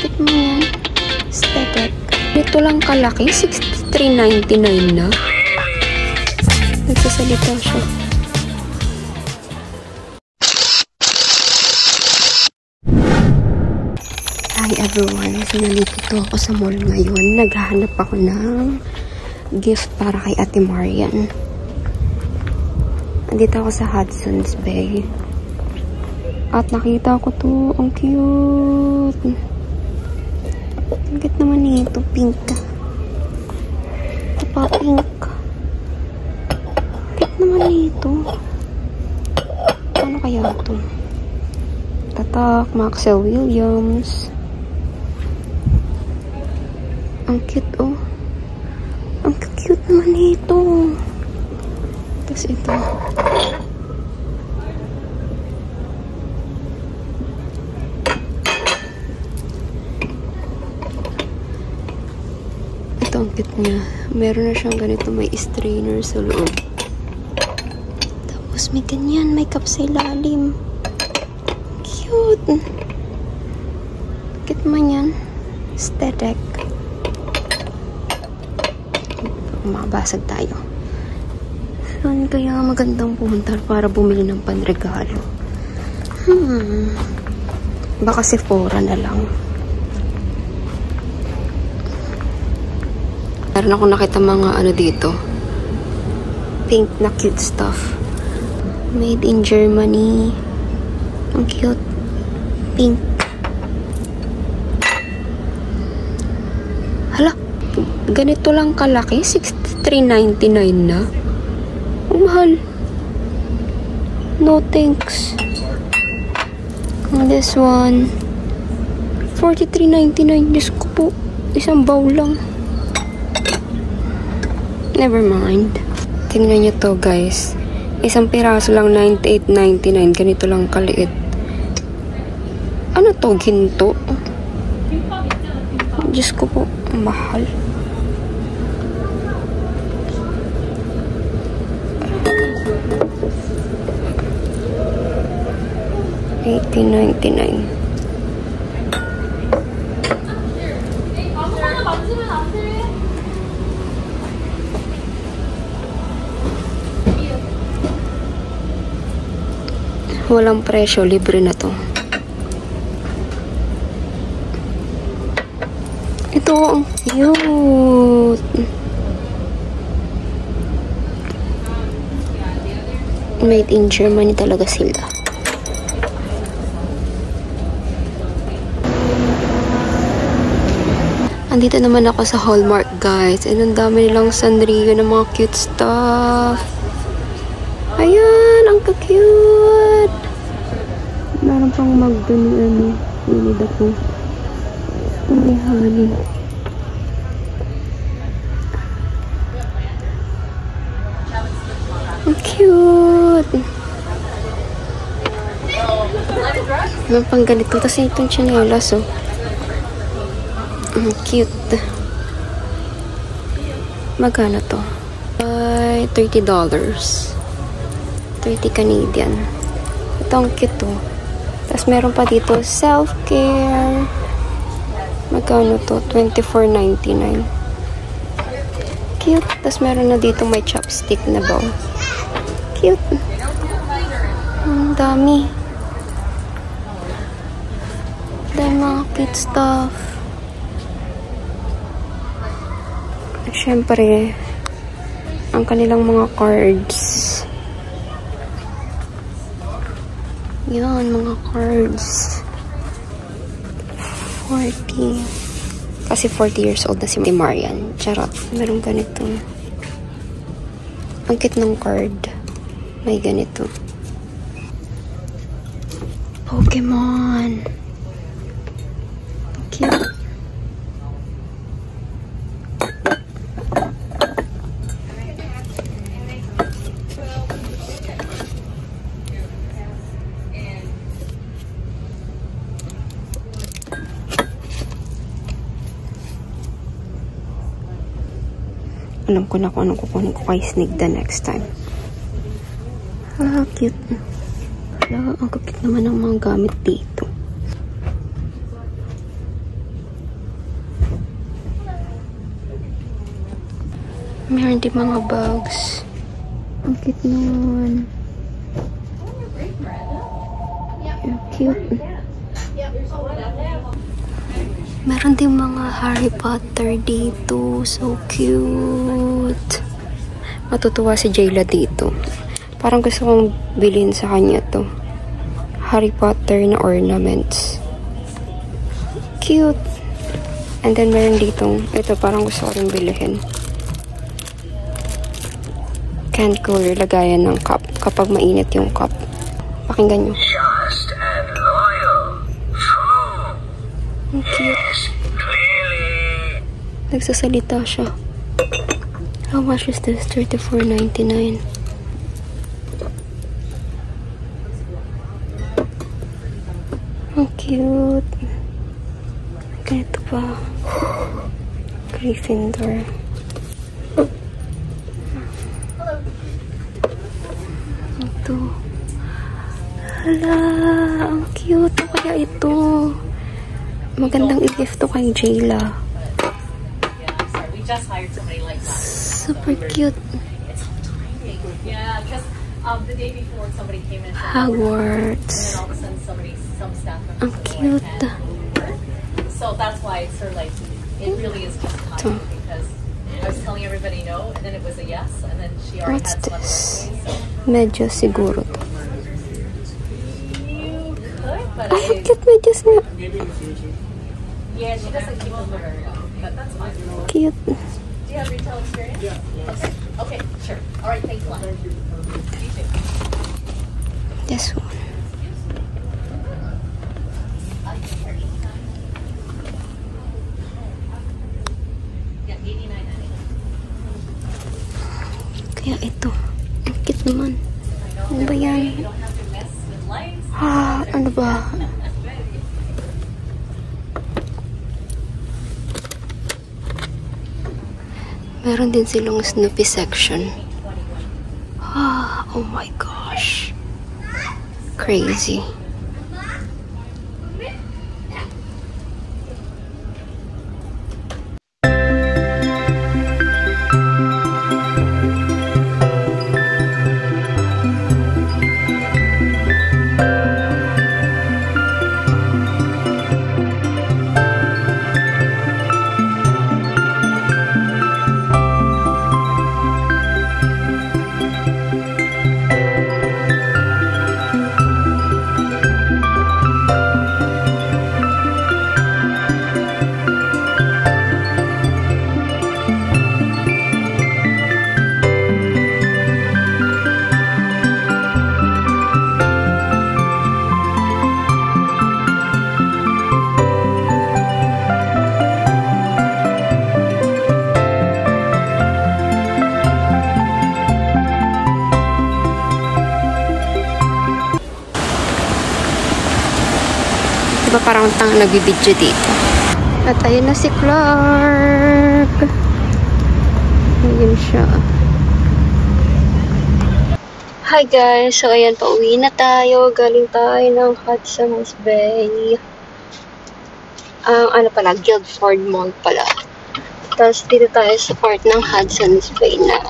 Cute mo yan. Aesthetic. Ito lang kalaki. $63.99 na. Nagsasalita siya. Hi everyone. So, nandito ako sa mall ngayon. Naghahanap ako ng gift para kay Ate Marian. Nandito ako sa Hudson's Bay. At nakita ko to. Ang cute. Ang cute naman nito. Pink. Ito pa pink. Cute naman nito. Ano kaya ito? Tatak. Maxwell Williams. Ang cute, oh. Ang cute naman nito. Tapos ito. Ito ang cute niya. Meron na siyang ganito. May strainer sa loob. Tapos may ganyan. May cup sa ilalim. Cute. Cute man yan. Aesthetic. Makabasag tayo. Saan kaya magandang pumunta para bumili ng panregalo? Baka Sephora na lang. Meron ako nakita mga ano dito. Pink na cute stuff. Made in Germany. Ang cute. Pink. Hala. Ganito lang kalaki. $63.99 na. Ang mahal. No thanks. And this one. $43.99. Diyos ko po. Isang bowl lang. Never mind. Tingnan nyo to guys. Isang piraso lang $98.99. Ganito lang kaliit. Ano to? Ginto? Diyos ko po. Mahal. $18.99. Walang presyo, libre na to. Ito, ang cute. Made in Germany talaga sila. Andito naman ako sa Hallmark, guys. And ang dami nilang Sanrio ng mga cute stuff. Ayan, ang cute. Meron pang Magda ni ano. Winnie the Pooh. May honey. Ang cute. Meron pang ganito. Tapos itong chinelas, oh. Ang cute. Magkano to? Ay, $30. 30 Canadian. Ito ang cute, oh. Tapos meron pa dito self-care. Magkano to? $24.99. Cute. Tapos meron na dito may chopstick na bowl. Cute. Ang dami. Dahil mga cute stuff. At syempre, ang kanilang mga cards. Yan, mga cards. 40. Kasi 40 years old na si Marian. Charot. Merong ganito. Ang cute ng card. May ganito. Pokemon. Cute. Alam ko na kung anong kukunin ko kay Snig the next time. Ah, cute. Hala, ang cute naman ng mga gamit dito. Meron din mga bags. Ang cute nun. Cute. Meron din mga Harry Potter dito. So cute. Matutuwa si Jayla dito. Parang gusto kong bilhin sa kanya to. Harry Potter na ornaments. Cute. And then meron ditong, ito parang gusto ko rin bilhin. Canned cooler, lagayan ng cup. Kapag mainit yung cup. Pakinggan nyo. Just and loyal. True. Ang cute. Yes, clearly. Nagsasalita siya. How much is this? $34.99. Ang cute. Ganito pa. Gryffindor. Ito. Hala, ang cute. Ano kaya ito? Magandang i-gift to kay Jayla. Just hired somebody like that. Super cute. It's so tiny. Yeah, because the day before somebody came in. Hogwarts. And then all of a sudden some staff Ang members cute. were like, so that's why it's sort of like, it really is just tiny because I was telling everybody no, and then it was a yes, and then she already What's had some other this? recipes, so Medyo siguro to. you could, but Ay, ang cute. Medyas nga. yeah, she doesn't keep them very well, but that's fine. Cute. Do you have retail experience? Yeah. Okay, sure. All right, thanks a lot. You too. This one. Yeah, $89.99. Kaya ito. Ang cute naman. Ano ba yan? You don't have to mess with lights. Ano ba? Meron din silang Snoopy section. Oh my gosh. Crazy. Diba parang nagbibidyo dito. At ayun na si Clark. Ayun siya. Hi guys! So ayan, pauwi na tayo. Galing tayo ng Hudson's Bay. Ano pala, Guildford Mall pala. Tapos dito tayo sa part ng Hudson's Bay na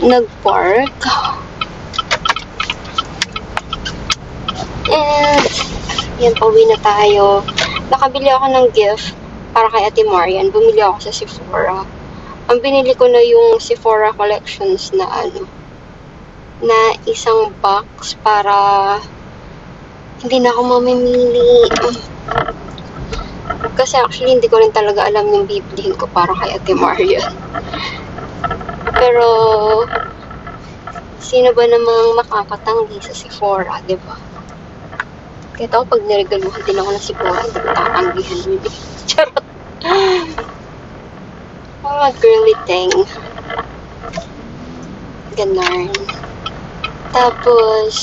nag-park. And yan, pauwi na tayo. Nakabili ako ng gift para kay Ate Marian. Bumili ako sa Sephora. Ang binili ko na yung Sephora collections na na isang box para hindi na ako mamimili. Kasi actually hindi ko rin talaga alam yung bibilihin ko para kay Ate Marian. Pero sino ba namang makakatanggi sa Sephora, diba? Kahit ako pag niregaluhan din ako ng Sephora, hindi ko tatanggihan yun. Charot. Mga girly thing. Ganon. Tapos,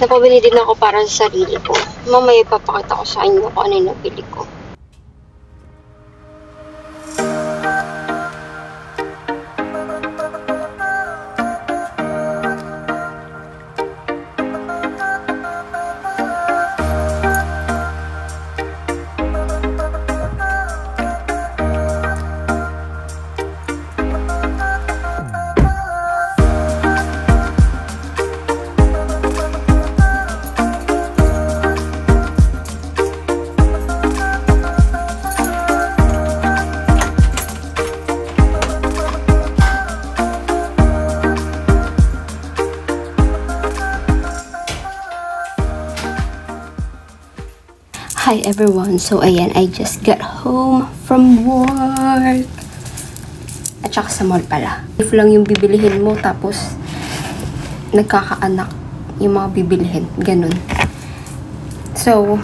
napabili din ako para sa sarili ko. Mamaya ipapakita ko sa inyo kung ano yung nabili ko. Hi everyone. So ayan, I just got home from work. At saka sa mall pala. If lang yung bibilihin mo, tapos nagkakaanak yung mga bibilihin. Ganun. So,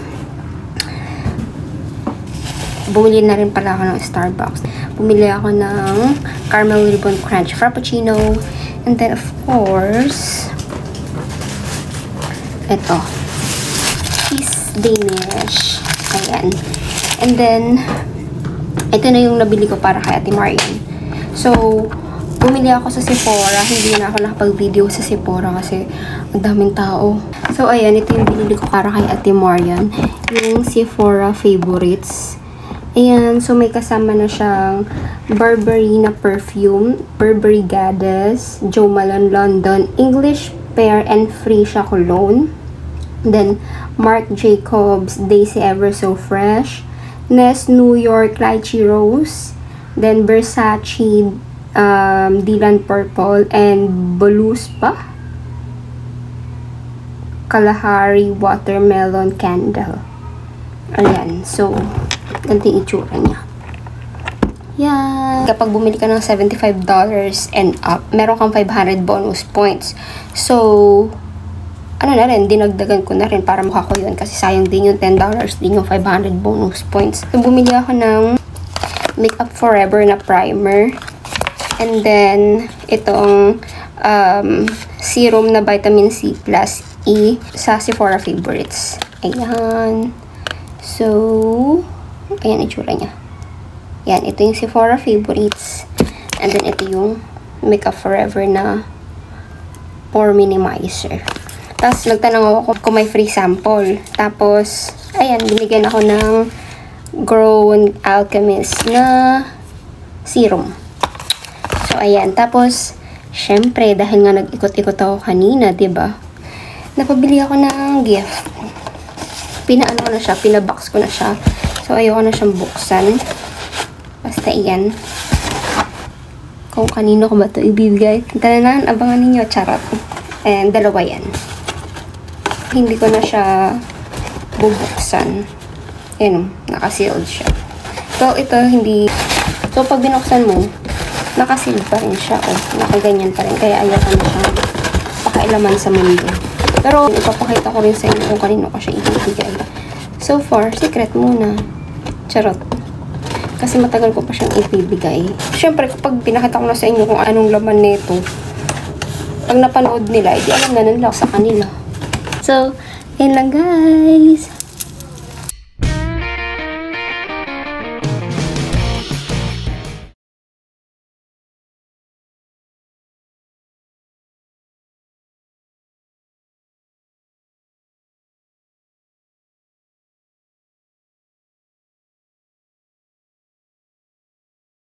bumili na rin pala ako ng Starbucks. Bumili ako ng Caramel Ribbon Crunch Frappuccino. And then, of course, ito. Cheese Danish. Ayan. And then, ito na yung nabili ko para kay Ate Marian. So, bumili ako sa Sephora. Hindi na ako nakapag-video sa Sephora kasi ang daming tao. So, ayan. Ito yung binili ko para kay Ate Marian. Yung Sephora favorites. Ayan. So, may kasama na siyang Burberry na perfume. Burberry Goddess. Jo Malone London English Pear and Freesia Cologne. Then, Marc Jacobs Daisy Ever So Fresh. Nest New York Lychee Rose. Then, Versace Dylan Purple and Voluspa Kalahari Watermelon Candle. Ayan. So, ganito yung itsura niya. Yan. Kapag bumili ka ng $75 and up, meron kang 500 bonus points. So, ano na rin, dinagdagan ko na rin para mukha ko yun. Kasi sayang din yung $10, din yung 500 bonus points. So, bumili ako ng Makeup Forever na primer. And then, itong serum na vitamin C plus E sa Sephora favorites. Ayan. So, ayan itsura niya. Yan, ito yung Sephora favorites. And then, ito yung Makeup Forever na pore minimizer. Tapos, nagtanong ako kung may free sample. Tapos, ayan, binigyan ako ng Grown Alchemist na serum. So, ayan. Tapos, syempre, dahil nga nag-ikot-ikot ako kanina, diba? Napabili ako ng gift. Pinaano ko na siya, pinabox ko na siya. So, ayoko na siyang buksan. Basta, iyan. Kung kanino ko ba ito ibibigay. Tananan, abangan ninyo, charot. And, dalawa yan. Hindi ko na siya bubuksan. Ayan, nakasealed siya. So, ito, hindi. So, pag binuksan mo, nakasealed pa rin siya. O, nakaganyan pa rin. Kaya ayaw ko na siya pakailaman sa mundo. Pero, ipapakita ko rin sa inyo kung kanino ko siya ibibigay. So far, secret muna. Charot. Kasi matagal ko pa siyang ibibigay. Siyempre, kapag pinakita ko na sa inyo kung anong laman nito, pag napanood nila, hindi alam na nila sa kanila. So, yun lang guys.